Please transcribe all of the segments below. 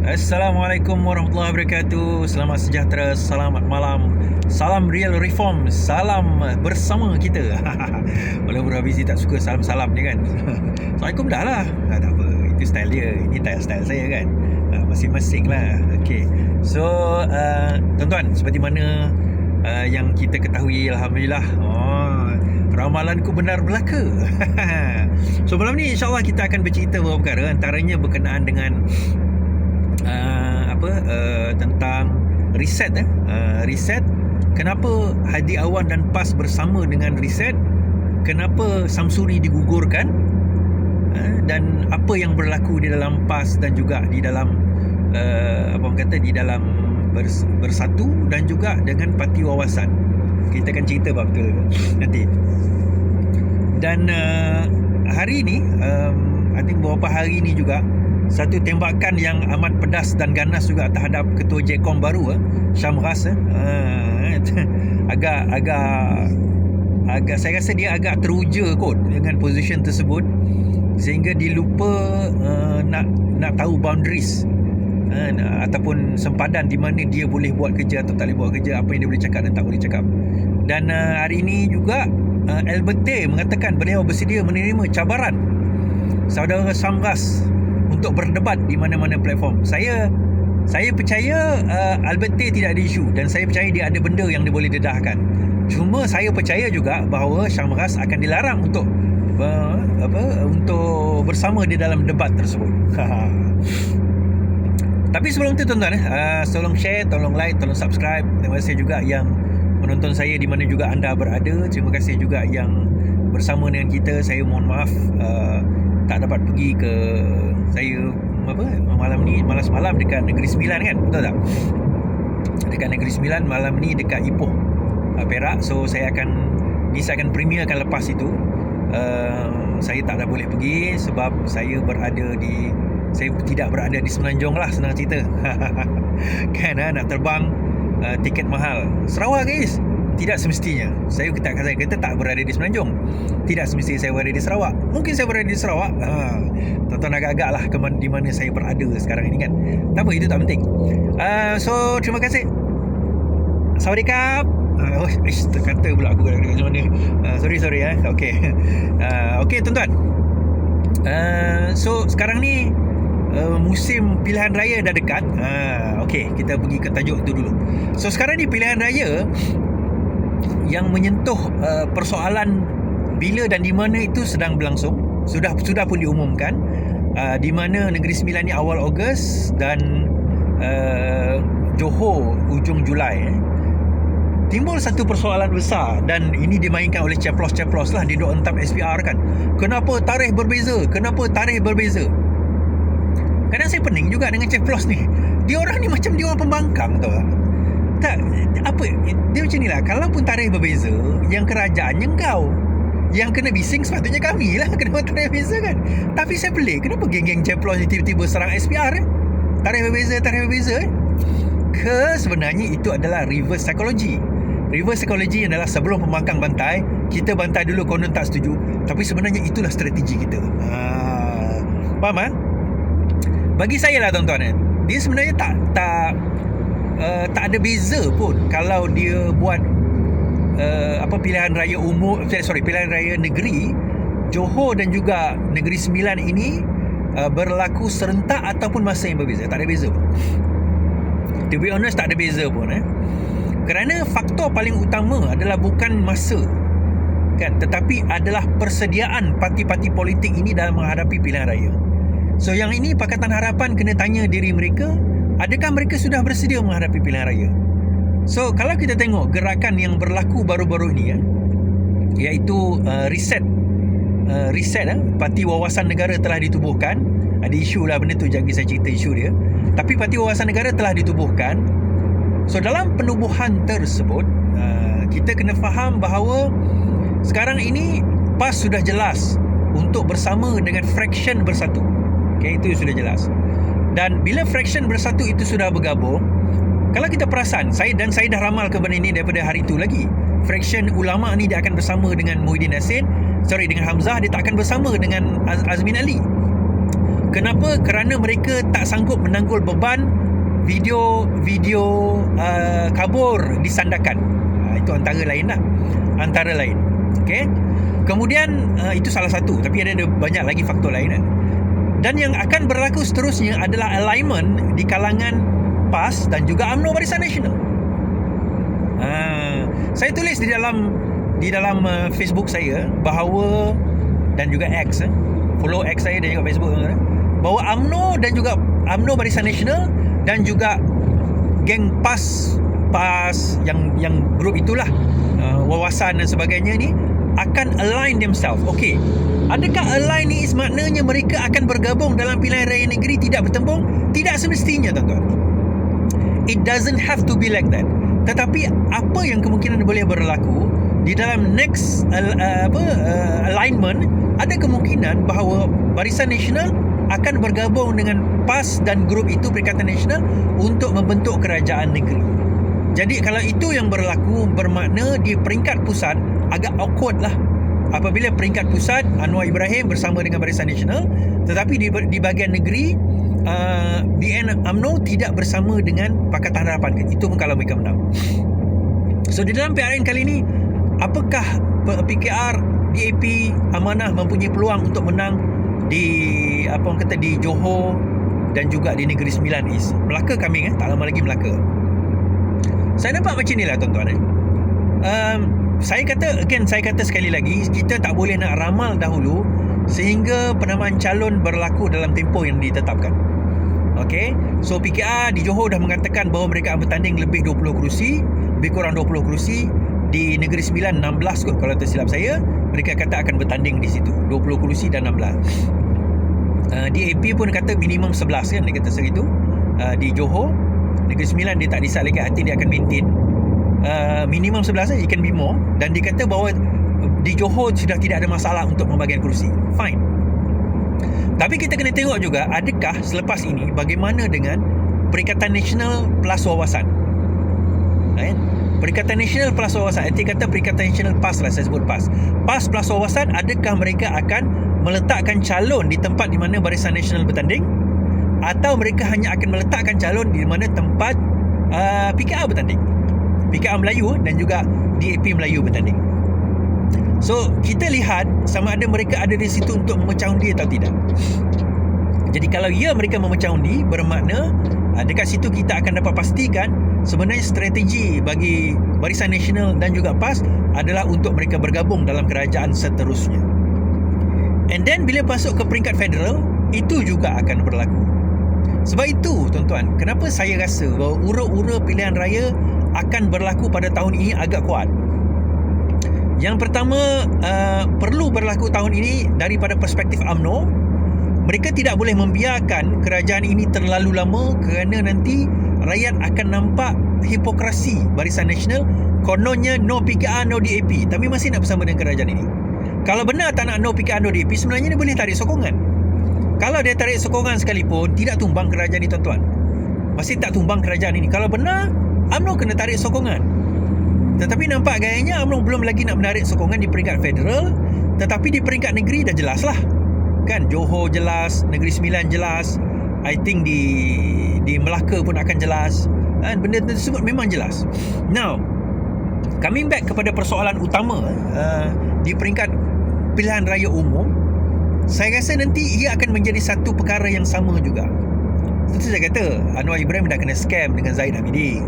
Assalamualaikum warahmatullahi wabarakatuh. Selamat sejahtera, selamat malam. Salam Real Reform. Salam bersama kita. Walaupun Rabizi tak suka salam-salam dia kan. Assalamualaikum dah lah. Tak apa, itu style dia. Ini style saya kan. Masing-masing lah. Okay. So tuan-tuan, seperti mana yang kita ketahui, Alhamdulillah, ramalanku benar belaka. So malam ni insyaAllah kita akan bercerita beberapa perkara. Antaranya berkenaan dengan tentang riset. Riset, kenapa Hadi Awan dan PAS bersama dengan riset, kenapa Samsuri digugurkan, dan apa yang berlaku di dalam PAS dan juga di dalam di dalam Bersatu dan juga dengan Parti Wawasan. Kita akan cerita bab tu nanti. Dan hari ni, I think beberapa hari ni juga, satu tembakan yang amat pedas dan ganas juga terhadap Ketua JKOM baru, Syamras. Agak saya rasa dia agak teruja kot dengan position tersebut, sehingga dia lupa nak tahu boundaries, ataupun sempadan di mana dia boleh buat kerja atau tak boleh buat kerja, apa yang dia boleh cakap dan tak boleh cakap. Dan hari ini juga Albert Tay mengatakan beliau bersedia menerima cabaran saudara Syamras untuk berdebat di mana-mana platform. Saya percaya Albert Tay tidak ada isu, dan saya percaya dia ada benda yang dia boleh dedahkan. Cuma saya percaya juga bahawa Syamras akan dilarang untuk bersama di dalam debat tersebut. Tapi sebelum tu tuan-tuan, tolong share, tolong like, tolong subscribe. Terima kasih juga yang menonton saya di mana juga anda berada. Terima kasih juga yang bersama dengan kita. Saya mohon maaf tak dapat pergi ke malam ni, malam dekat Negeri Sembilan kan, betul tak? Dekat Negeri Sembilan malam ni dekat Ipoh, Perak. So saya akan premierkan lepas itu. Saya tak boleh pergi sebab saya tidak berada di Semenanjung lah, senang cerita. Kan, nak terbang tiket mahal. Sarawak guys, tidak semestinya saya kata tak berada di Semenanjung. Tidak semestinya saya berada di Sarawak. Mungkin saya berada di Sarawak, tuan-tuan agak-agak lah di mana saya berada sekarang ini kan. Tak apa, itu tak penting. So terima kasih. Sawadikap. Terkata pula aku kat mana. Sorry Okay. Okay tuan-tuan, so sekarang ni musim pilihan raya dah dekat. Okay, kita pergi ke tajuk tu dulu. So sekarang ni pilihan raya yang menyentuh persoalan bila dan di mana itu sedang berlangsung. Sudah pun diumumkan, di mana Negeri Sembilan ni awal Ogos dan Johor ujung Julai. Timbul satu persoalan besar, dan ini dimainkan oleh ceplos-ceplos lah, dia duk entap SPR kan. Kenapa tarikh berbeza? Kadang saya pening juga dengan ceplos ni. Dia orang ni macam dia orang pembangkang, tau tak? Apa dia macam ni lah. Kalau pun tarikh berbeza, yang kerajaannya kau, yang kena bising sepatutnya kami lah. Kenapa tarikh berbeza kan? Tapi saya pelik, kenapa geng-geng ceplos ni tiba-tiba serang SPR tarikh berbeza sebenarnya itu adalah reverse psychology. Reverse psychology adalah sebelum pembangkang bantai, kita bantai dulu, konon tak setuju, tapi sebenarnya itulah strategi kita. Faham? Bagi saya lah tuan-tuan, dia sebenarnya tak ada beza pun kalau dia buat pilihan raya pilihan raya negeri Johor dan juga Negeri Sembilan ini berlaku serentak ataupun masa yang berbeza. Tak ada beza pun. To be honest, tak ada beza pun. Kerana faktor paling utama adalah bukan masa kan, tetapi adalah persediaan parti-parti politik ini dalam menghadapi pilihan raya. So yang ini Pakatan Harapan kena tanya diri mereka, adakah mereka sudah bersedia menghadapi pilihan raya? So kalau kita tengok gerakan yang berlaku baru-baru ini, iaitu riset, Parti Wawasan Negara telah ditubuhkan. Ada isu lah benda tu, jangan saya cerita isu dia. Tapi Parti Wawasan Negara telah ditubuhkan. So dalam penubuhan tersebut, kita kena faham bahawa sekarang ini PAS sudah jelas untuk bersama dengan Fraction Bersatu. Okay, itu sudah jelas. Dan bila Fraction Bersatu itu sudah bergabung, kalau kita perasan, saya dah ramal ke benda ini daripada hari itu lagi. Fraction Ulama ni dia akan bersama dengan Muhyiddin Yassin, dengan Hamzah, dia tak akan bersama dengan Azmin Ali. Kenapa? Kerana mereka tak sanggup menanggul beban video kabur disandarkan. Itu antara lain lah. Antara lain. Okay. Kemudian itu salah satu, tapi ada banyak lagi faktor lain kan. Dan yang akan berlaku seterusnya adalah alignment di kalangan PAS dan juga UMNO Barisan Nasional. Saya tulis di dalam Facebook saya bahawa, dan juga X, follow X saya dan juga Facebook, bahawa UMNO dan juga UMNO Barisan Nasional dan juga geng PAS yang grup itulah, wawasan dan sebagainya ni akan align themselves. Okey, adakah align ni maknanya mereka akan bergabung dalam pilihan raya negeri tidak bertembung? Tidak semestinya, tuan-tuan. It doesn't have to be like that. Tetapi apa yang kemungkinan boleh berlaku di dalam next alignment, ada kemungkinan bahawa Barisan Nasional akan bergabung dengan PAS dan grup itu, Perikatan Nasional, untuk membentuk kerajaan negeri. Jadi kalau itu yang berlaku, bermakna di peringkat pusat agak awkward lah apabila peringkat pusat Anwar Ibrahim bersama dengan Barisan Nasional, tetapi di bahagian negeri BN UMNO tidak bersama dengan Pakatan Harapan. Itu pun kalau mereka menang. So di dalam PRN kali ini, apakah PKR, DAP, Amanah mempunyai peluang untuk menang di di Johor dan juga di Negeri Sembilan East? Melaka coming, tak lama lagi Melaka. Saya nampak macam ni lah, tuan-tuan. Saya kata sekali lagi, kita tak boleh nak ramal dahulu sehingga penamaan calon berlaku dalam tempoh yang ditetapkan. Okey, so PKR di Johor dah mengatakan bahawa mereka akan bertanding lebih 20 kerusi, lebih kurang 20 kerusi. Di Negeri Sembilan 16 kot kalau tersilap saya, mereka kata akan bertanding di situ, 20 kerusi dan 16. DAP pun kata minimum 11 kan, dia kata segitu. Di Johor, Negeri Sembilan dia tak decide lagi, I think dia akan maintain minimum 11, it can be more. Dan dia kata bahawa di Johor sudah tidak ada masalah untuk pembagian kerusi. Fine. Tapi kita kena tengok juga, adakah selepas ini bagaimana dengan Perikatan Nasional plus wawasan. Perikatan Nasional plus wawasan, nanti kata Perikatan Nasional PAS lah, saya sebut PAS. PAS plus wawasan, adakah mereka akan meletakkan calon di tempat di mana Barisan Nasional bertanding, atau mereka hanya akan meletakkan calon di mana tempat PKR bertanding, PKR Melayu dan juga DAP Melayu bertanding. So kita lihat sama ada mereka ada di situ untuk memecah undi atau tidak. Jadi kalau ya mereka memecah undi, bermakna dekat situ kita akan dapat pastikan sebenarnya strategi bagi Barisan Nasional dan juga PAS adalah untuk mereka bergabung dalam kerajaan seterusnya. And then bila masuk ke peringkat federal, itu juga akan berlaku. Sebab itu, tuan-tuan, kenapa saya rasa bahawa ura-ura pilihan raya akan berlaku pada tahun ini agak kuat. Yang pertama, perlu berlaku tahun ini daripada perspektif UMNO. Mereka tidak boleh membiarkan kerajaan ini terlalu lama, kerana nanti rakyat akan nampak hipokrasi Barisan Nasional. Kononnya no PKR, no DAP, tapi masih nak bersama dengan kerajaan ini. Kalau benar tak nak no PKR, no DAP, sebenarnya dia boleh tarik sokongan. Kalau dia tarik sokongan sekalipun, tidak tumbang kerajaan ini, tuan-tuan. Masih tak tumbang kerajaan ini. Kalau benar, UMNO kena tarik sokongan. Tetapi nampak gayanya UMNO belum lagi nak menarik sokongan di peringkat federal, tetapi di peringkat negeri dah jelas lah. Kan, Johor jelas, Negeri Sembilan jelas, I think di Melaka pun akan jelas. Benda tersebut memang jelas. Now, coming back kepada persoalan utama di peringkat pilihan raya umum, saya rasa nanti ia akan menjadi satu perkara yang sama juga. Itu saya kata, Anwar Ibrahim dah kena scam dengan Zahid Hamidi.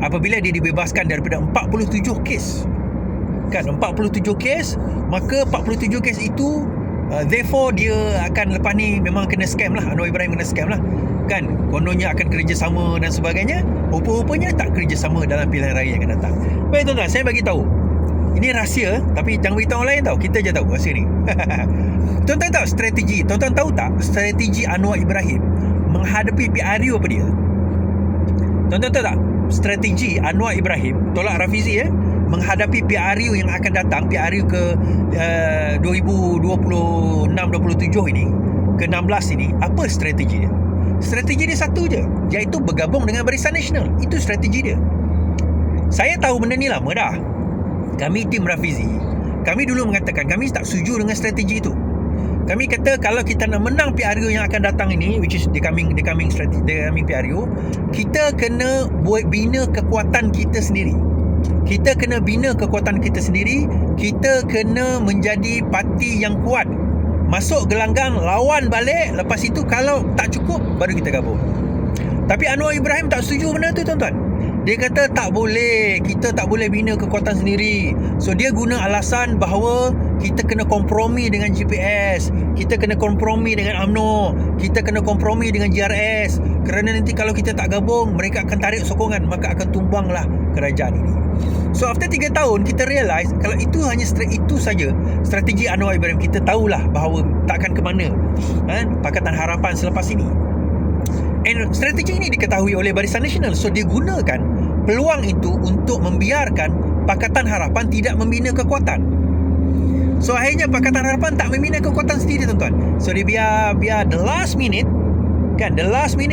Apabila dia dibebaskan daripada 47 kes, kan, 47 kes, maka 47 kes itu therefore dia akan lepas ni memang kena scam lah. Anwar Ibrahim kena scam lah, kan, kononnya akan kerjasama dan sebagainya. Rupa-rupanya tak kerjasama dalam pilihan raya yang akan datang. Baik, tuan-tuan, saya bagi tahu, ini rahsia, tapi jangan beritahu orang lain tahu, kita je tahu rahsia ni. Tuan-tuan tahu strategi, tuan-tuan tahu tak strategi Anwar Ibrahim menghadapi PRU apa dia? Tuan-tuan tahu tak strategi Anwar Ibrahim tolak Rafizi menghadapi PRU yang akan datang, PRU ke 2026-27 ini, ke 16 ini? Apa strategi dia? Strategi dia satu je, iaitu bergabung dengan Barisan Nasional. Itu strategi dia. Saya tahu benda ni lama dah. Kami tim Rafizi, kami dulu mengatakan kami tak setuju dengan strategi itu. Kami kata kalau kita nak menang PRU yang akan datang ini, which is the coming PRU, kita kena buat bina kekuatan kita sendiri. Kita kena bina kekuatan kita sendiri. Kita kena menjadi parti yang kuat. Masuk gelanggang, lawan balik. Lepas itu kalau tak cukup, baru kita gabung. Tapi Anwar Ibrahim tak setuju benda tu, tuan-tuan. Dia kata tak boleh, kita tak boleh bina kekuatan sendiri. So dia guna alasan bahawa kita kena kompromi dengan GPS, kita kena kompromi dengan UMNO, kita kena kompromi dengan GRS. Kerana nanti kalau kita tak gabung, mereka akan tarik sokongan, maka akan tumbanglah kerajaan ini. So after 3 tahun kita realise kalau itu hanya itu saja strategi Anwar Ibrahim, kita tahulah bahawa takkan ke mana Pakatan Harapan selepas ini. And strategi ini diketahui oleh Barisan Nasional. So dia gunakan peluang itu untuk membiarkan Pakatan Harapan tidak membina kekuatan. So akhirnya Pakatan Harapan tak membina kekuatan sendiri, tuan-tuan. So dia biar the last minute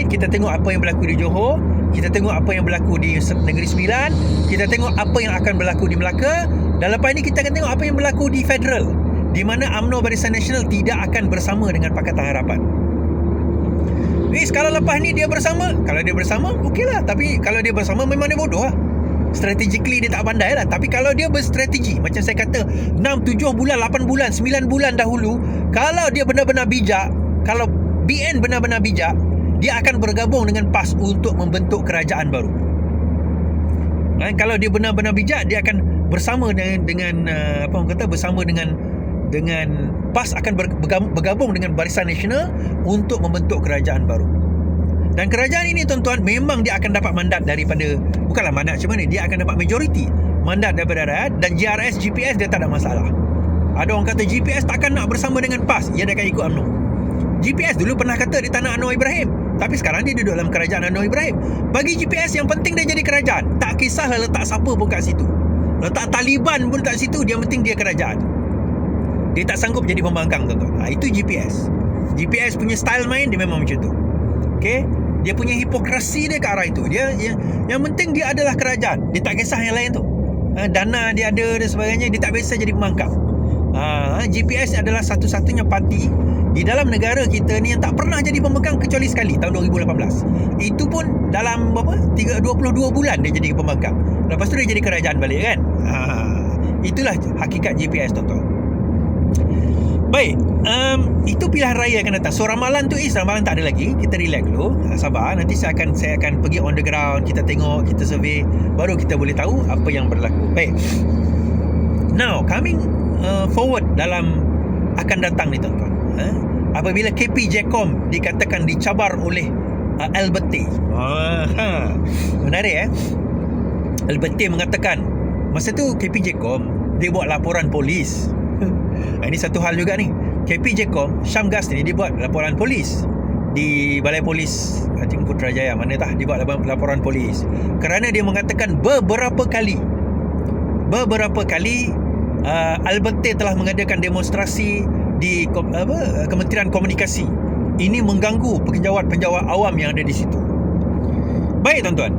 kita tengok apa yang berlaku di Johor, kita tengok apa yang berlaku di Negeri Sembilan, kita tengok apa yang akan berlaku di Melaka, dan lepas ini kita akan tengok apa yang berlaku di Federal, di mana UMNO Barisan Nasional tidak akan bersama dengan Pakatan Harapan. Kalau lepas ni dia bersama, okeylah. Tapi kalau dia bersama, memang dia bodoh lah. Strategically dia tak pandai lah. Tapi kalau dia berstrategi, macam saya kata 6, 7 bulan, 8 bulan, 9 bulan dahulu, kalau dia benar-benar bijak, kalau BN benar-benar bijak, dia akan bergabung dengan PAS untuk membentuk kerajaan baru. Kalau dia benar-benar bijak, dia akan bersama dengan bersama dengan PAS akan bergabung dengan Barisan Nasional untuk membentuk kerajaan baru. Dan kerajaan ini, tuan-tuan, memang dia akan dapat mandat daripada, bukanlah mandat macam mana, dia akan dapat majoriti mandat daripada rakyat. Dan GRS, GPS dia tak ada masalah. Ada orang kata GPS takkan nak bersama dengan PAS, dia akan ikut UMNO. GPS dulu pernah kata dia tak nak Anwar Ibrahim, tapi sekarang dia duduk dalam kerajaan Anwar Ibrahim. Bagi GPS yang penting dia jadi kerajaan. Tak kisahlah letak siapa pun kat situ. Letak Taliban pun kat situ, dia penting dia kerajaan. Dia tak sanggup jadi pembangkang, tuan-tuan. Itu GPS. GPS punya style main dia memang macam tu. Okay? Dia punya hipokrasi dia ke arah itu. Yang penting dia adalah kerajaan. Dia tak kisah yang lain tu. Dana dia ada dan sebagainya, dia tak biasa jadi pembangkang. GPS adalah satu-satunya parti di dalam negara kita ni yang tak pernah jadi pembangkang kecuali sekali, tahun 2018. Itu pun dalam 22 bulan dia jadi pembangkang. Lepas tu dia jadi kerajaan balik, kan? Itulah hakikat GPS, tuan-tuan. Baik, itu pilihan raya akan datang. So ramalan tu ramalan tak ada lagi. Kita relax dulu, sabar. Nanti saya akan pergi on the ground. Kita tengok, kita survey, baru kita boleh tahu apa yang berlaku. Baik, now coming forward dalam akan datang ni, tuan-tuan. Apabila KP Jecom dikatakan dicabar oleh Albert Tay. Menarik. Albert Tay mengatakan masa tu KP Jecom dia buat laporan polis. Ini satu hal juga ni. KP Jecom, Syamgas ni, dia buat laporan polis di Balai Polis, I think Putrajaya, mana tah, dia buat laporan polis kerana dia mengatakan beberapa kali Albert Tay telah mengadakan demonstrasi di Kementerian Komunikasi. Ini mengganggu penjawat-penjawat awam yang ada di situ. Baik, tuan-tuan,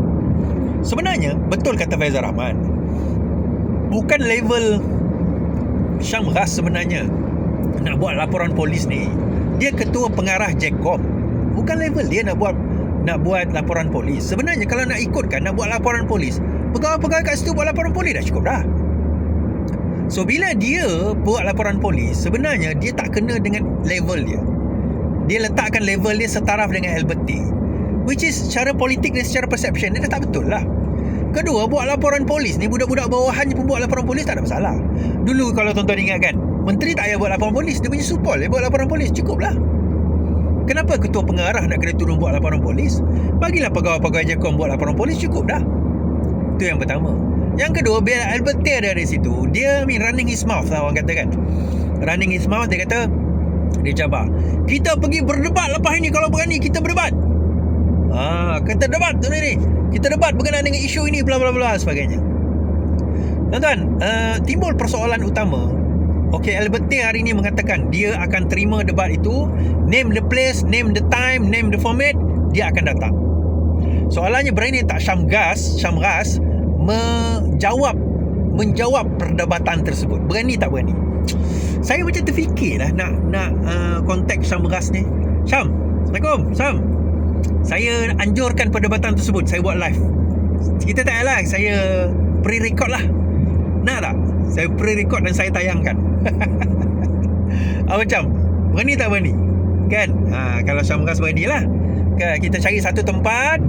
sebenarnya betul kata Faizal Rahman, bukan level Syamgas sebenarnya nak buat laporan polis ni. Dia ketua pengarah Jecom, bukan level dia nak buat laporan polis. Sebenarnya kalau nak ikutkan, nak buat laporan polis, pegawai-pegawai kat situ buat laporan polis dah cukup dah. So bila dia buat laporan polis, sebenarnya dia tak kena dengan level dia. Dia letakkan level dia setaraf dengan Albert Tay, which is secara politik dan secara perception dia dah tak betul lah. Kedua, buat laporan polis ni, budak-budak bawahannya pun buat laporan polis, tak ada masalah. Dulu kalau tuan-tuan ingat kan, menteri tak payah buat laporan polis, dia punya supol dia buat laporan polis, cukup lah. Kenapa ketua pengarah nak kena turun buat laporan polis? Bagilah pegawai-pegawai Jecom buat laporan polis, cukup dah. Itu yang pertama. Yang kedua, biar Albert Tay ada di situ, dia running his mouth lah, orang kata kan. Running his mouth, dia kata, dia cabar, kita pergi berdebat lepas ini, kalau berani kita berdebat. Kita debat tu ni, kita debat berkenaan dengan isu ini, bla bla bla sebagainya. Tuan-tuan, timbul persoalan utama. Okey, Albert Tay hari ini mengatakan dia akan terima debat itu, name the place, name the time, name the format, dia akan datang. Soalannya, berani tak Syamgas menjawab perdebatan tersebut? Berani tak berani? Saya macam terfikirlah nak kontak Syam Beras ni. Syam, Assalamualaikum. Syam, saya anjurkan perdebatan tersebut saya buat live. Kita tak payahlah, saya pre-record lah. Nak tak? Saya pre-record dan saya tayangkan. Macam berani tak berani? Kan? Kalau Syam Beras berani lah. Kan, kita cari satu tempat.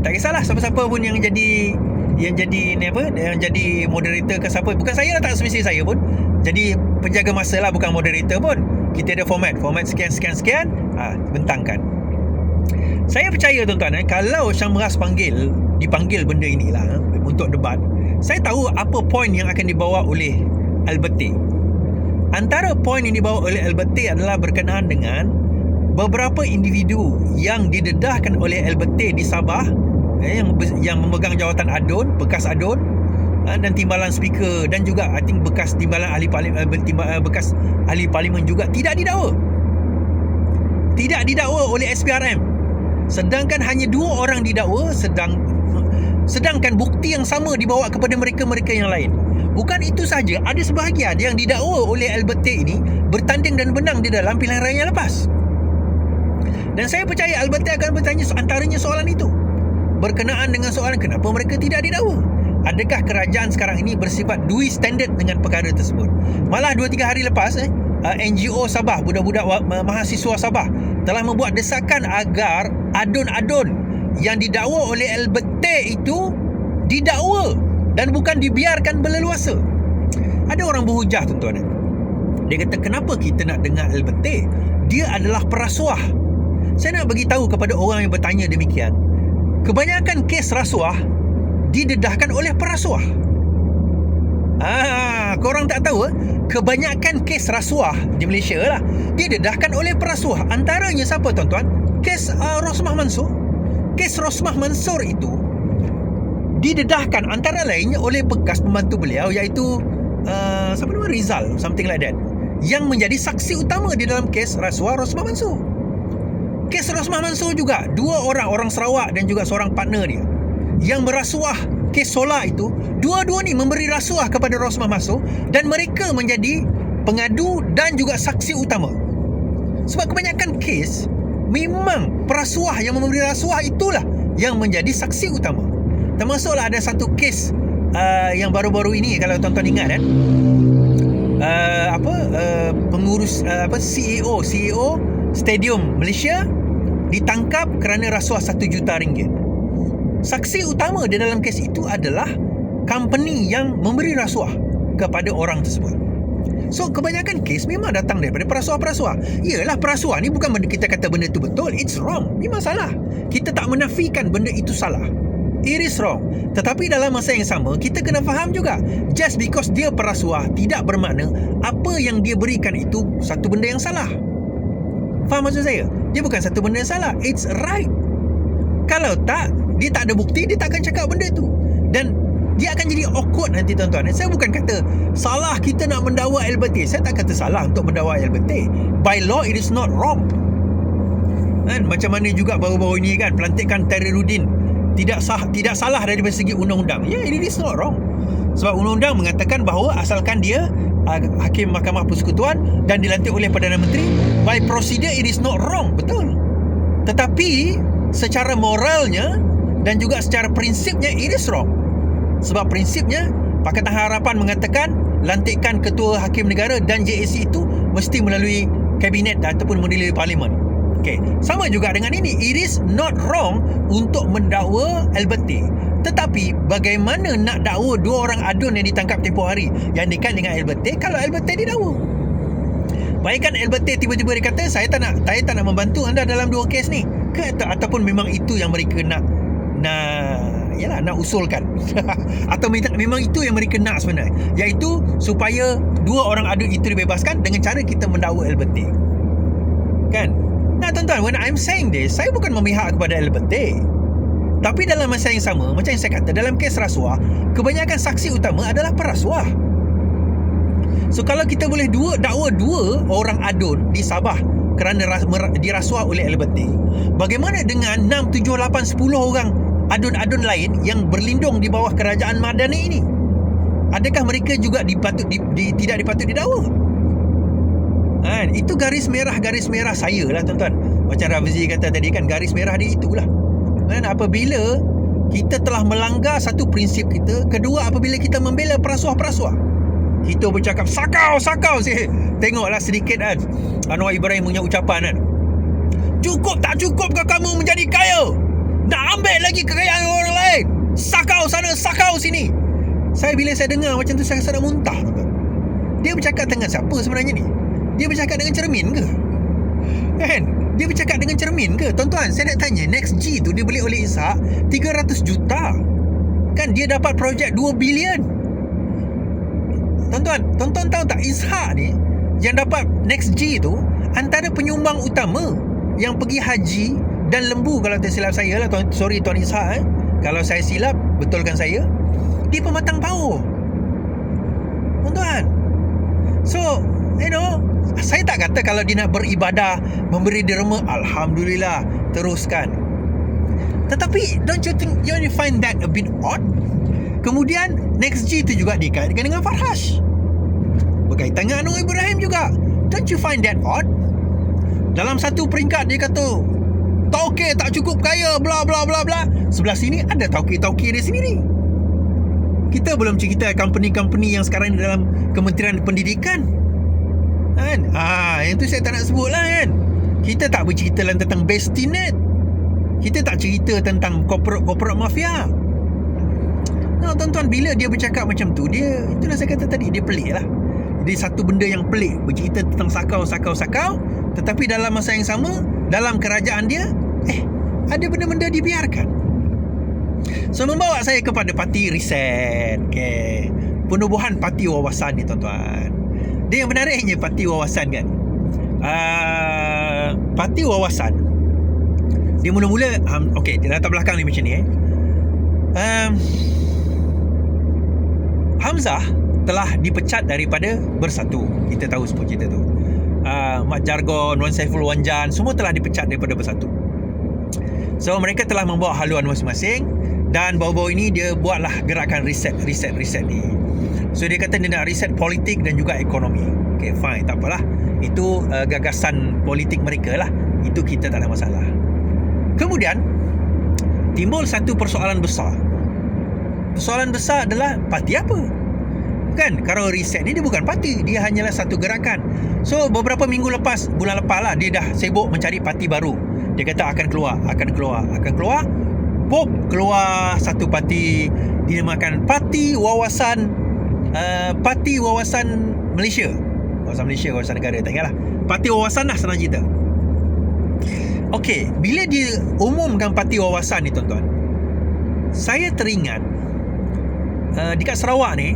Tak kisahlah siapa-siapa pun yang jadi ni apa, yang jadi moderator ke siapa. Bukan saya lah, tak semestinya saya pun. Jadi penjaga masa lah, bukan moderator pun. Kita ada format sekian, bentangkan. Saya percaya tuan-tuan, kalau Syam Beras dipanggil benda inilah untuk debat, saya tahu apa poin yang akan dibawa oleh Alberti. Antara poin yang dibawa oleh Alberti adalah berkenaan dengan beberapa individu yang didedahkan oleh Alberti di Sabah, yang memegang jawatan ADUN, bekas ADUN, dan timbalan speaker, dan juga I think bekas timbalan ahli parlimen, bekas ahli parlimen juga tidak didakwa oleh SPRM. Sedangkan hanya 2 orang didakwa, sedangkan bukti yang sama dibawa kepada mereka-mereka yang lain. Bukan itu saja, ada sebahagian yang didakwa oleh Alberti ini bertanding dan menang di dalam pilihan raya yang lepas. Dan saya percaya Alberti akan bertanya antaranya soalan itu, berkenaan dengan soalan kenapa mereka tidak didakwa. Adakah kerajaan sekarang ini bersifat dui standard dengan perkara tersebut? Malah 2-3 hari lepas NGO Sabah, budak-budak mahasiswa Sabah telah membuat desakan agar adun-adun yang didakwa oleh Alberti itu didakwa dan bukan dibiarkan berleluasa. Ada orang berhujah tuan-tuan. Dia kata, kenapa kita nak dengar Alberti? Dia adalah perasuah. Saya nak bagi tahu kepada orang yang bertanya demikian, kebanyakan kes rasuah didedahkan oleh perasuah. Korang tak tahu, kebanyakan kes rasuah di Malaysia lah didedahkan oleh perasuah. Antaranya siapa tuan-tuan? Kes Rosmah Mansur. Kes Rosmah Mansur itu didedahkan antara lainnya oleh bekas pembantu beliau, iaitu siapa nama, Rizal, something like that, yang menjadi saksi utama di dalam kes rasuah Rosmah Mansur. Kes Rosmah Mansur juga 2 orang Sarawak dan juga seorang partner dia yang merasuah kes solar itu. Dua-dua ni memberi rasuah kepada Rosmah Mansur dan mereka menjadi pengadu dan juga saksi utama. Sebab kebanyakan kes memang perasuah yang memberi rasuah itulah yang menjadi saksi utama. Termasuklah ada satu kes yang baru-baru ini, kalau tuan-tuan ingat kan, pengurus CEO Stadium Malaysia ditangkap kerana rasuah RM1 juta. Saksi utama di dalam kes itu adalah company yang memberi rasuah kepada orang tersebut. So kebanyakan kes memang datang daripada perasuah-perasuah. Yalah, perasuah ni bukan benda kita kata benda itu betul, it's wrong, memang salah. Kita tak menafikan benda itu salah, it is wrong. Tetapi dalam masa yang sama, kita kena faham juga, just because dia perasuah tidak bermakna apa yang dia berikan itu satu benda yang salah. Faham maksud saya? Dia bukan satu benda yang salah, it's right. Kalau tak, dia tak ada bukti, dia tak akan cakap benda tu. Dan dia akan jadi awkward nanti tuan-tuan. Saya bukan kata salah kita nak mendakwa Alberti. Saya tak kata salah untuk mendakwa Alberti. By law, it is not wrong. Macam mana juga baru-baru ini kan, pelantikan Tahriruddin tidak salah dari segi undang-undang. Yeah, it is not wrong. Sebab undang-undang mengatakan bahawa asalkan dia Hakim Mahkamah Persekutuan dan dilantik oleh Perdana Menteri, by procedure it is not wrong. Betul. Tetapi secara moralnya dan juga secara prinsipnya it is wrong. Sebab prinsipnya Pakatan Harapan mengatakan lantikan ketua hakim negara dan JAC itu mesti melalui kabinet ataupun melalui parlimen. Okey, sama juga dengan ini, it is not wrong untuk mendakwa Alberti. Tetapi bagaimana nak dakwa 2 orang adun yang ditangkap tempoh hari yang dekat dengan Alberti kalau Alberti didakwa? Bayangkan Alberti tiba-tiba dia kata, saya tak nak membantu anda dalam 2 kes ni. Ataupun memang itu yang mereka nak usulkan. Atau memang itu yang mereka nak sebenarnya, iaitu supaya 2 orang adun itu dibebaskan dengan cara kita mendakwa Alberti. Kan? Nah tuan-tuan, when I'm saying this, saya bukan memihak kepada Alberti. Tapi dalam masa yang sama, macam yang saya kata, dalam kes rasuah, kebanyakan saksi utama adalah perasuah. So kalau kita boleh dakwa 2 orang adun di Sabah kerana dirasuah oleh Alberti, bagaimana dengan 6, 7, 8, 10 orang adun-adun lain yang berlindung di bawah kerajaan Madani ini? Adakah mereka juga tidak dipatut didakwa? Itu garis merah saya lah tuan-tuan. Macam Rafizi kata tadi kan, garis merah dia itulah. Apabila kita telah melanggar satu prinsip kita, kedua apabila kita membela perasuah-perasuah, kita bercakap sakau. Tengoklah sedikit kan Anwar Ibrahim punya ucapan kan. Cukup tak cukup ke kamu menjadi kaya? Nak ambil lagi kekayaan orang lain? Sakau sana, sakau sini. Bila saya dengar macam tu, saya rasa nak muntah, tuan-tuan. Dia bercakap dengan siapa sebenarnya ni? Dia bercakap dengan cermin ke? Kan? Dia bercakap dengan cermin ke? Tuan-tuan, saya nak tanya, NextG tu dia beli oleh Ishak 300 juta. Kan dia dapat projek 2 bilion. Tuan-tuan tahu tak, Ishak ni yang dapat NextG tu antara penyumbang utama yang pergi haji dan lembu, kalau tak silap saya lah. Sorry Tuan Ishak, kalau saya silap, betulkan saya. Di Pematang Pauh, tuan-tuan. So, saya tak kata kalau dia nak beribadah, memberi derma, Alhamdulillah, teruskan. Tetapi don't you think, you find that a bit odd? Kemudian NextG tu juga dikaitkan dengan Farhash, berkaitan dengan Anwar Ibrahim juga. Don't you find that odd? Dalam satu peringkat dia kata tauke tak cukup kaya, bla bla bla bla. Sebelah sini ada tauke-tauke dia sendiri. Kita belum cerita company-company yang sekarang dalam Kementerian Pendidikan, kan? Yang tu saya tak nak sebut lah, kan? Kita tak bercerita tentang Bestinet. Kita tak cerita tentang corporate mafia. Tuan-tuan, bila dia bercakap macam tu, dia, itulah saya kata tadi, dia pelik lah. Jadi satu benda yang pelik, bercerita tentang sakau, tetapi dalam masa yang sama, dalam kerajaan dia, ada benda-benda dibiarkan. So, membawa saya kepada parti riset. Okay. Penubuhan parti wawasan ni, tuan-tuan. Dia yang menariknya parti wawasan kan. Parti wawasan, dia mula-mula, dia latar belakang ni macam ni. Hamzah telah dipecat daripada Bersatu. Kita tahu semua cerita tu. Mat Jargon, Wan Saiful Wanjan, semua telah dipecat daripada Bersatu. So mereka telah membawa haluan masing-masing, dan baru-baru ini dia buatlah gerakan riset ni. So dia kata dia nak riset politik dan juga ekonomi. Okay, fine, tak apalah. Itu gagasan politik mereka lah. Itu kita tak ada masalah. Kemudian timbul satu persoalan besar. Persoalan besar adalah parti apa? Kan, kalau riset ni dia bukan parti, dia hanyalah satu gerakan. So beberapa minggu lepas, bulan lepas lah, dia dah sibuk mencari parti baru. Dia kata akan keluar. Pop, keluar satu parti dinamakan Parti Wawasan Malaysia. Wawasan negara, tak ingat lah. Parti Wawasan lah, senang cerita. Okey, bila dia umumkan Parti Wawasan ni, tuan-tuan, saya teringat dekat Sarawak ni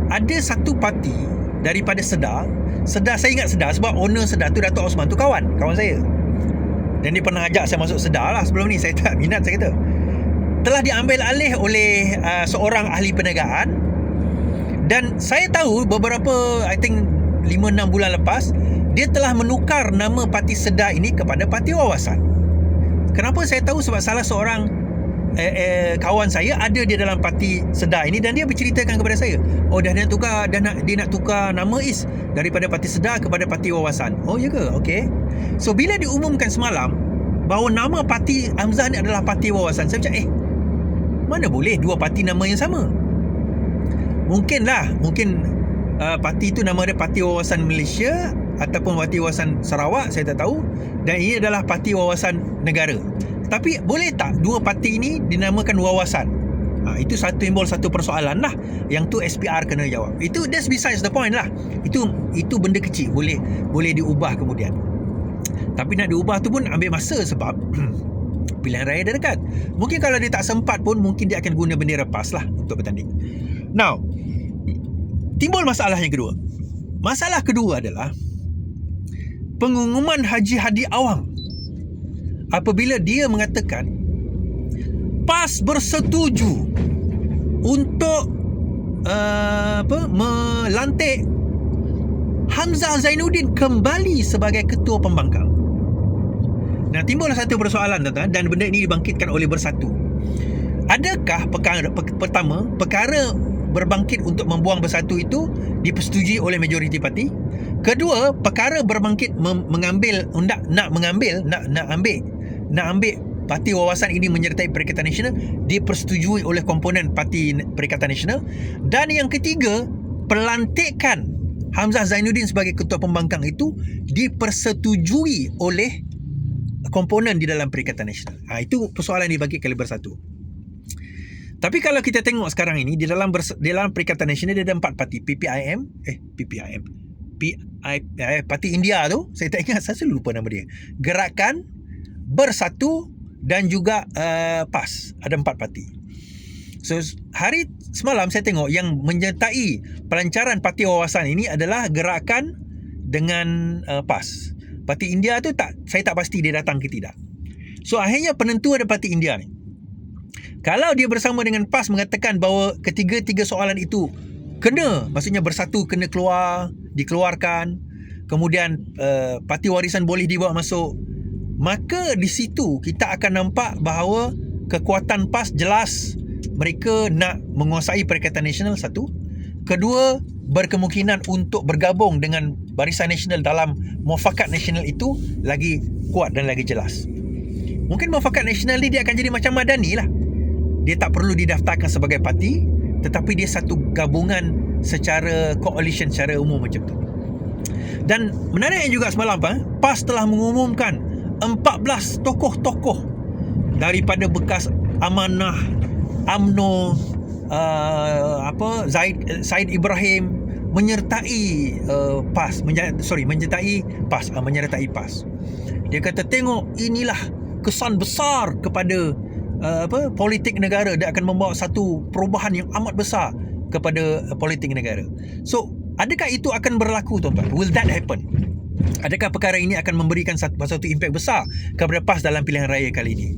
ada satu parti daripada Sedar. Saya ingat Sedar sebab owner Sedar tu, Datuk Osman tu kawan saya. Dan dia pernah ajak saya masuk Sedar lah sebelum ni. Saya tak minat, saya kata. Telah diambil alih oleh seorang ahli perniagaan. Dan saya tahu beberapa, I think 5-6 bulan lepas, dia telah menukar nama Parti Sedar ini kepada Parti Wawasan. Kenapa saya tahu? Sebab salah seorang kawan saya ada di dalam Parti Sedar ini, dan dia berceritakan kepada saya, dia nak tukar nama daripada Parti Sedar kepada Parti Wawasan. Oh ya ke? Okey. So bila diumumkan semalam bahawa nama parti Hamzah ni adalah Parti Wawasan, saya macam mana boleh dua parti nama yang sama? Mungkin parti itu nama dia Parti Wawasan Malaysia ataupun Parti Wawasan Sarawak, saya tak tahu. Dan ini adalah Parti Wawasan Negara. Tapi boleh tak dua parti ini dinamakan wawasan? Itu timbul satu persoalan lah. Yang tu SPR kena jawab. That's besides the point lah. Itu benda kecil, boleh diubah kemudian. Tapi nak diubah tu pun ambil masa sebab pilihan raya dah dekat. Mungkin kalau dia tak sempat pun, mungkin dia akan guna bendera PAS lah untuk bertanding. Now, timbul masalah yang kedua. Masalah kedua adalah pengumuman Haji Hadi Awang. Apabila dia mengatakan PAS bersetuju untuk melantik Hamzah Zainuddin kembali sebagai ketua pembangkang. Nah, timbul satu persoalan, tuan-tuan, dan benda ini dibangkitkan oleh Bersatu. Adakah perkara berbangkit untuk membuang Bersatu itu dipersetujui oleh majoriti parti? Kedua, perkara berbangkit mengambil nak ambil Parti Wawasan ini menyertai Perikatan Nasional dipersetujui oleh komponen Parti Perikatan Nasional. Dan yang ketiga, pelantikan Hamzah Zainuddin sebagai Ketua Pembangkang itu dipersetujui oleh komponen di dalam Perikatan Nasional. Itu persoalan dibagi kaliber 1. Tapi kalau kita tengok sekarang ini di dalam Perikatan Nasional dia ada 4 parti. Parti India tu, saya tak ingat, saya selalu lupa nama dia. Gerakan, Bersatu dan juga PAS. Ada 4 parti. So hari semalam saya tengok yang menyertai pelancaran Parti Wawasan ini adalah Gerakan dengan PAS. Parti India tu saya tak pasti dia datang ke tidak. So akhirnya penentu ada Parti India ni. Kalau dia bersama dengan PAS mengatakan bahawa ketiga-tiga soalan itu kena, maksudnya Bersatu kena dikeluarkan, kemudian Parti Warisan boleh dibawa masuk, maka di situ kita akan nampak bahawa kekuatan PAS jelas mereka nak menguasai Perikatan Nasional, satu. Kedua, berkemungkinan untuk bergabung dengan Barisan Nasional dalam Muafakat Nasional itu lagi kuat dan lagi jelas. Mungkin Muafakat Nasional ni dia akan jadi macam Madani lah. Dia tak perlu didaftarkan sebagai parti, tetapi dia satu gabungan secara coalition, secara umum macam tu. Dan menariknya juga semalam PAS telah mengumumkan 14 tokoh-tokoh daripada bekas Amanah, UMNO, Said Ibrahim menyertai menyertai PAS. Dia kata tengok inilah kesan besar kepada politik negara. Dia akan membawa satu perubahan yang amat besar kepada politik negara. So, adakah itu akan berlaku, tuan-tuan? Will that happen? Adakah perkara ini akan memberikan satu impak besar kepada PAS dalam pilihan raya kali ini?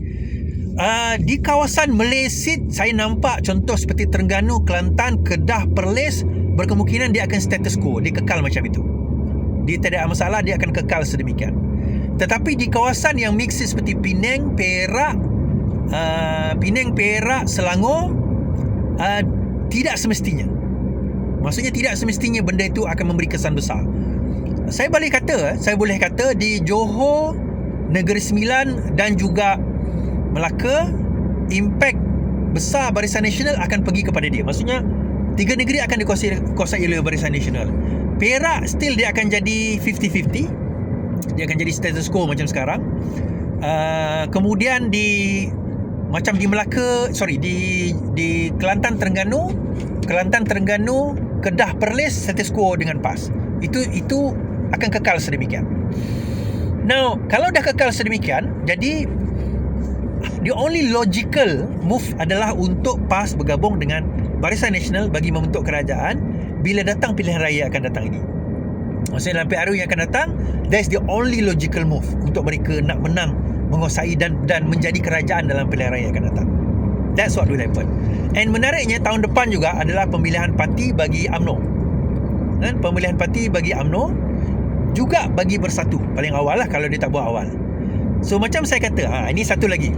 Di kawasan Melesit, saya nampak contoh seperti Terengganu, Kelantan, Kedah, Perlis, berkemungkinan dia akan status quo. Dia kekal macam itu. Dia tidak ada masalah, dia akan kekal sedemikian. Tetapi di kawasan yang mix seperti Penang, Perak, Selangor, tidak semestinya. Maksudnya tidak semestinya benda itu akan memberi kesan besar. Saya boleh kata di Johor, Negeri Sembilan dan juga Melaka, impak besar Barisan Nasional akan pergi kepada dia. Maksudnya tiga negeri akan dikuasai oleh Barisan Nasional. Perak still dia akan jadi 50-50. Dia akan jadi status quo macam sekarang. Kemudian di Melaka, di Kelantan Terengganu, Kedah Perlis status quo dengan PAS. Itu akan kekal sedemikian. Now, kalau dah kekal sedemikian, jadi the only logical move adalah untuk PAS bergabung dengan Barisan Nasional bagi membentuk kerajaan bila datang pilihan raya akan datang ini. Maksudnya dalam PRU yang akan datang, that's the only logical move untuk mereka nak menang, menguasai dan menjadi kerajaan dalam pilihan raya akan datang. That's what will happen. And menariknya tahun depan juga adalah pemilihan parti bagi UMNO. Dan pemilihan parti bagi UMNO juga bagi Bersatu. Paling awal lah kalau dia tak buat awal. So macam saya kata, ini satu lagi.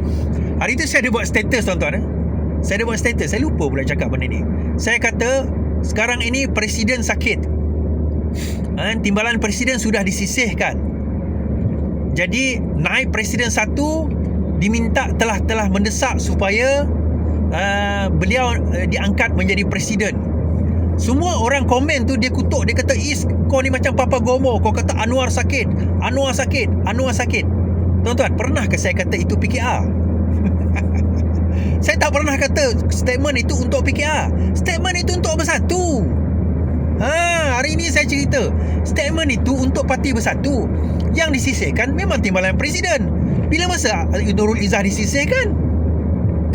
Hari tu saya ada buat status, tuan-tuan. Saya ada buat status. Saya lupa pula cakap benda ni. Saya kata sekarang ini Presiden sakit. Timbalan Presiden sudah disisihkan. Jadi naib Presiden 1 diminta telah mendesak supaya beliau diangkat menjadi Presiden. Semua orang komen tu dia kutuk, dia kata kau ni macam Papa Gomo, kau kata Anwar sakit. Tuan-tuan, pernah ke saya kata itu PKR? Saya tak pernah kata statement itu untuk PKR. Statement itu untuk Bersatu. Hari ini saya cerita statement itu untuk Parti Bersatu. Yang disisihkan memang timbalan Presiden. Bila masa Nurul Izzah disisihkan?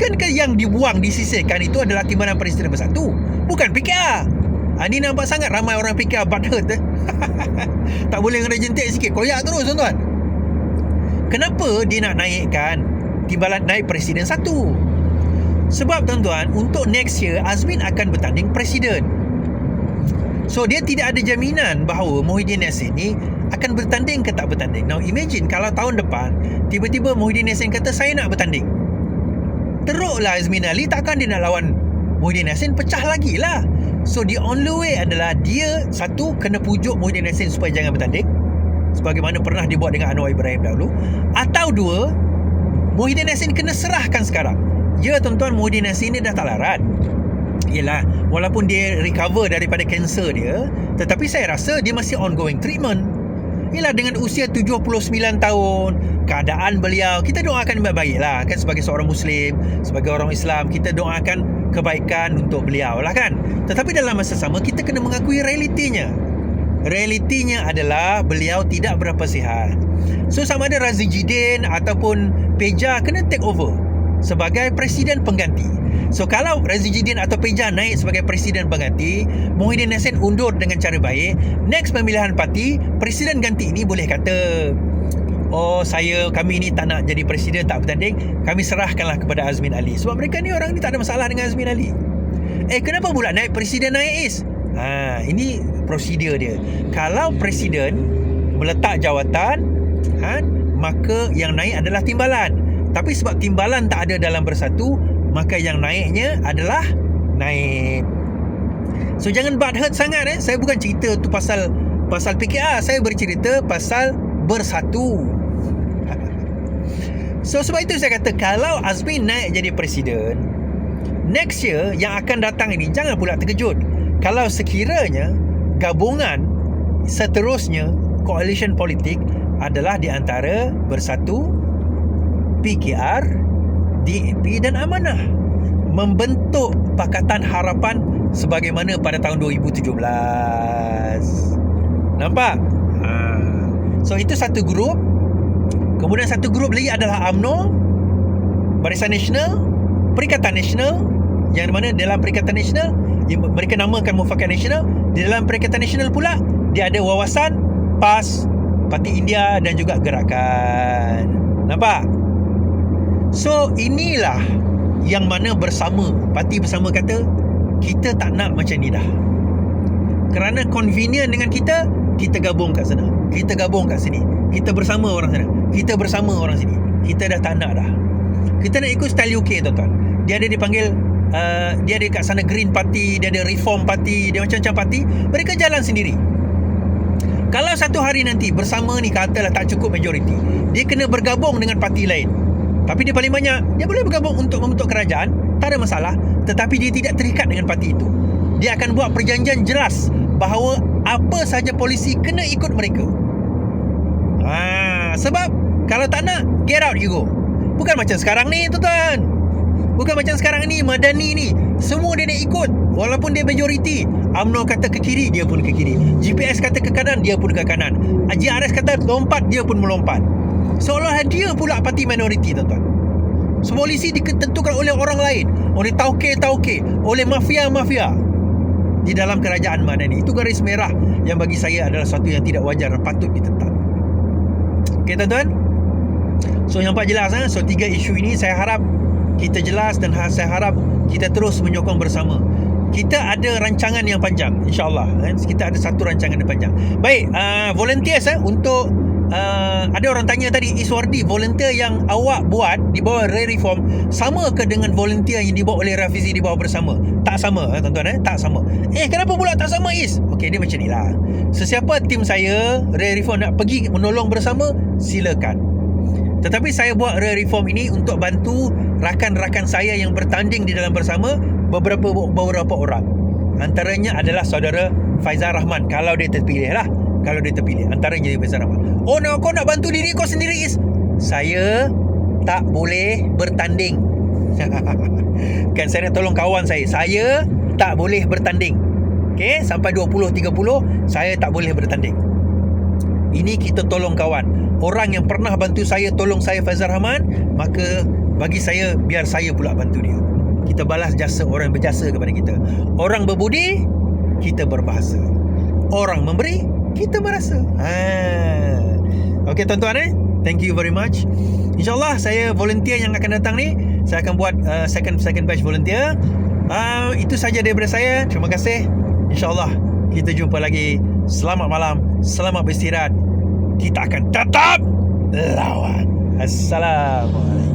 Kan yang dibuang, disisihkan itu adalah timbalan Presiden Bersatu, bukan PKR. Ini nampak sangat ramai orang PKR butthurt. Tak boleh kena jentik sikit, koyak terus, tuan-tuan. Kenapa dia nak naikkan timbalan naik Presiden 1? Sebab, tuan-tuan, untuk next year Azmin akan bertanding Presiden. So dia tidak ada jaminan bahawa Muhyiddin Yassin ni akan bertanding ke tak bertanding. Now imagine kalau tahun depan tiba-tiba Muhyiddin Yassin kata saya nak bertanding. Teruklah Azmin Ali, takkan dia nak lawan Muhyiddin Yassin, pecah lagi lah. So the only way adalah dia satu kena pujuk Muhyiddin Yassin supaya jangan bertanding, sebagaimana pernah dibuat dengan Anwar Ibrahim dahulu. Atau dua, Muhyiddin Yassin kena serahkan sekarang. Ya tuan-tuan, Muhyiddin Yassin ni dah tak larat. Yelah, walaupun dia recover daripada kanser dia, tetapi saya rasa dia masih ongoing treatment. Yelah, dengan usia 79 tahun, keadaan beliau, kita doakan baik-baik lah kan. Sebagai seorang Muslim, sebagai orang Islam, kita doakan kebaikan untuk beliau lah kan. Tetapi dalam masa sama, kita kena mengakui realitinya. Realitinya adalah beliau tidak berapa sihat. So sama ada Razi Jidin ataupun Peja kena take over sebagai presiden pengganti. So kalau Razi Jidin atau Peja naik sebagai presiden pengganti, Muhyiddin Yassin undur dengan cara baik, next pemilihan parti, presiden ganti ini boleh kata, oh kami ni tak nak jadi presiden, tak bertanding, kami serahkanlah kepada Azmin Ali. Sebab mereka ni, orang ni tak ada masalah dengan Azmin Ali. Kenapa pula naik presiden naik is? Ini prosedur dia. Kalau presiden meletak jawatan, maka yang naik adalah timbalan. Tapi sebab timbalan tak ada dalam Bersatu, maka yang naiknya adalah naib. So jangan butt hurt sangat. Saya bukan cerita tu pasal PKR, saya bercerita pasal Bersatu. So sebab itu saya kata, kalau Azmin naik jadi presiden, next year yang akan datang ini, jangan pula terkejut kalau sekiranya gabungan seterusnya koalisi politik adalah di antara Bersatu, PKR, DAP dan Amanah, membentuk Pakatan Harapan sebagaimana pada tahun 2017. Nampak? So itu satu grup. Kemudian satu grup lagi adalah UMNO, Barisan Nasional, Perikatan Nasional, yang mana dalam Perikatan Nasional mereka namakan Mufakat Nasional. Di dalam Perikatan Nasional pula dia ada Wawasan, PAS, Parti India dan juga Gerakan. Nampak? So inilah yang mana Parti Bersama kata, kita tak nak macam ni dah. Kerana convenient dengan kita gabung kat sana, kita gabung kat sini, kita bersama orang sana, kita bersama orang sini. Kita dah tak nak dah. Kita nak ikut style UK tuan-tuan. Dia ada dipanggil dia ada kat sana Green Party, dia ada Reform Party, dia macam-macam parti. Mereka jalan sendiri. Kalau satu hari nanti Bersama ni katalah tak cukup majoriti, dia kena bergabung dengan parti lain, tapi dia paling banyak, dia boleh bergabung untuk membentuk kerajaan, tak ada masalah. Tetapi dia tidak terikat dengan parti itu. Dia akan buat perjanjian jelas bahawa apa sahaja polisi kena ikut mereka. Sebab kalau tak nak, get out you go. Bukan macam sekarang ni tuan-tuan. Bukan macam sekarang ni, Madani ni semua dia nak ikut, walaupun dia majoriti. UMNO kata ke kiri, dia pun ke kiri. GPS kata ke kanan, dia pun ke kanan. GRS kata lompat, dia pun melompat. Seolah dia pula parti minoriti tuan-tuan. So, polisi ditentukan oleh orang lain, oleh tauke-tauke, oleh mafia-mafia di dalam kerajaan Madani. Itu garis merah yang bagi saya adalah sesuatu yang tidak wajar dan patut ditentang. Okey tuan-tuan. So nampak jelas So 3 isu ini saya harap kita jelas, dan saya harap kita terus menyokong bersama. Kita ada rancangan yang panjang, insyaAllah. Kita ada satu rancangan yang panjang. Baik, volunteers untuk ada orang tanya tadi, Iswardi, volunteer yang awak buat di bawah Reform sama ke dengan volunteer yang dibuat oleh Rafizi di bawah Bersama? Tak sama tuan-tuan, tak sama. Kenapa pula tak sama Is? Okey, dia macam ni lah. Sesiapa tim saya Reform nak pergi menolong Bersama, silakan. Tetapi saya buat Reform ini untuk bantu rakan-rakan saya yang bertanding di dalam Bersama, beberapa orang. Antaranya adalah saudara Faizal Rahman, kalau dia terpilih lah. Kalau dia terpilih, antaranya dia Faizal Rahman. Kau nak bantu diri kau sendiri Is? Saya tak boleh bertanding. Kan saya nak tolong kawan saya. Saya tak boleh bertanding. Okay, sampai 20-30 saya tak boleh bertanding. Ini kita tolong kawan. Orang yang pernah bantu saya, tolong saya Faizal Rahman, maka bagi saya, biar saya pula bantu dia. Kita balas jasa orang yang berjasa kepada kita. Orang berbudi, kita berbahasa. Orang memberi, kita merasa. Okey tuan-tuan, thank you very much. InsyaAllah saya volunteer yang akan datang ni, saya akan buat second batch volunteer. Itu saja daripada saya. Terima kasih. InsyaAllah kita jumpa lagi. Selamat malam, selamat beristirahat. Kita akan tetap lawan. Assalamualaikum.